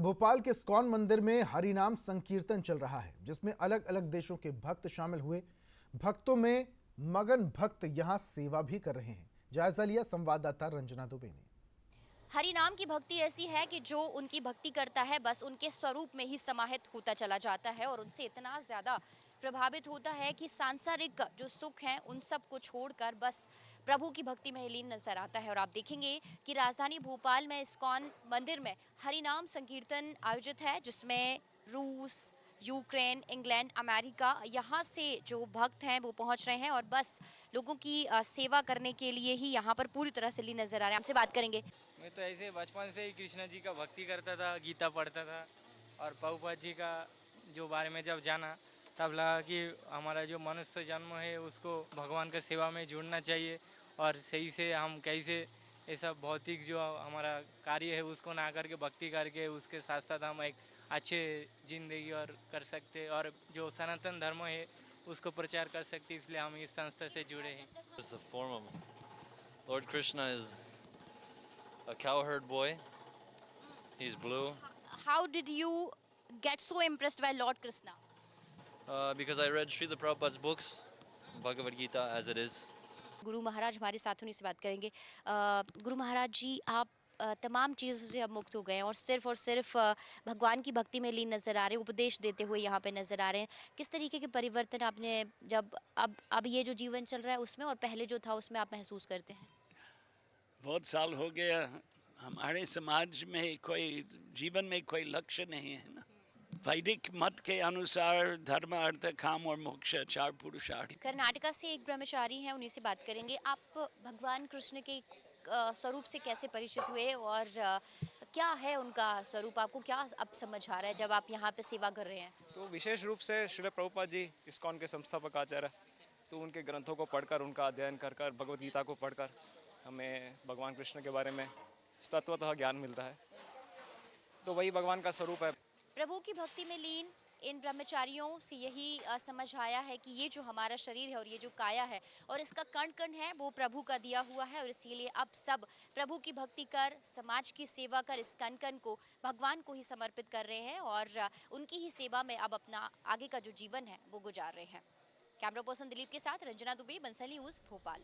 भोपाल के इस्कॉन मंदिर में हरिनाम संकीर्तन चल रहा है, जिसमें अलग अलग देशों के भक्त शामिल हुए। भक्तों में मगन भक्त यहां सेवा भी कर रहे हैं। जायजा लिया संवाददाता रंजना दुबे ने। हरि नाम की भक्ति ऐसी है कि जो उनकी भक्ति करता है बस उनके स्वरूप में ही समाहित होता चला जाता है और उनसे इतना ज़्यादा प्रभावित होता है कि सांसारिक जो सुख हैं उन सब को छोड़कर बस प्रभु की भक्ति में लीन नजर आता है। और आप देखेंगे कि राजधानी भोपाल में इस्कॉन मंदिर में हरि नाम संकीर्तन आयोजित है, जिसमें रूस, यूक्रेन, इंग्लैंड, अमेरिका यहाँ से जो भक्त हैं वो पहुँच रहे हैं और बस लोगों की सेवा करने के लिए ही यहाँ पर पूरी तरह से लीन नजर आ रहे हैं। हमसे बात करेंगे। मैं तो ऐसे बचपन से ही कृष्ण जी का भक्ति करता था, गीता पढ़ता था और प्रभुपाद जी का जो बारे में जब जाना तब लगा कि हमारा जो मनुष्य जन्म है उसको भगवान का सेवा में जुड़ना चाहिए और सही से हम कैसे ऐसा भौतिक जो हमारा कार्य है उसको ना करके भक्ति करके उसके साथ साथ हम एक अच्छे जिंदगी और कर सकते और जो सनातन धर्म है उसको प्रचार कर सकते, इसलिए हम इस संस्था से जुड़े हैं। It's the form of Lord Krishna is a cowherd boy. He's blue. How did you get so impressed by Lord Krishna? Because I read Srila Prabhupada's books, Bhagavad Gita as it is. Guru Maharaj हमारे साथ उन्हीं से बात करेंगे। गुरु महाराज जी, आप तमाम चीज़ों से अब मुक्त हो गए हैं और सिर्फ भगवान की भक्ति में लीन नज़र आ रहे हैं, उपदेश देते हुए यहाँ पे नज़र आ रहे हैं। किस तरीके के परिवर्तन आपने जब अब ये जो जीवन चल रहा है उसमें और पहले जो था उसमें आप महसूस करते हैं? बहुत साल हो गया, हमारे समाज में कोई जीवन में कोई लक्ष्य नहीं है ना। वैदिक मत के अनुसार धर्म, अर्थ, काम और मोक्ष चार पुरुषार्थ। कर्नाटका से एक ब्रह्मचारी हैं, उन्हीं से बात करेंगे। आप भगवान कृष्ण के स्वरूप से कैसे परिचित हुए और क्या है उनका स्वरूप, आपको क्या अब समझ आ रहा है जब आप यहाँ पे सेवा कर रहे हैं? तो विशेष रूप से श्रील प्रभुपाद जी इस्कॉन के संस्थापक आचार्य, तो उनके ग्रंथों को पढ़कर, उनका अध्ययन कर कर, भगवद गीता को पढ़कर हमें भगवान कृष्ण के बारे में तत्वतः ज्ञान मिलता है। तो वही भगवान का स्वरूप है। प्रभु की भक्ति में लीन इन ब्रह्मचारियों से यही समझ आया है कि ये जो हमारा शरीर है और ये जो काया है और इसका कण कण है वो प्रभु का दिया हुआ है और इसीलिए अब सब प्रभु की भक्ति कर, समाज की सेवा कर, इस कण कण को भगवान को ही समर्पित कर रहे हैं और उनकी ही सेवा में अब अपना आगे का जो जीवन है वो गुजार रहे हैं। कैमरा पर्सन दिलीप के साथ रंजना दुबे, बंसल न्यूज़, भोपाल।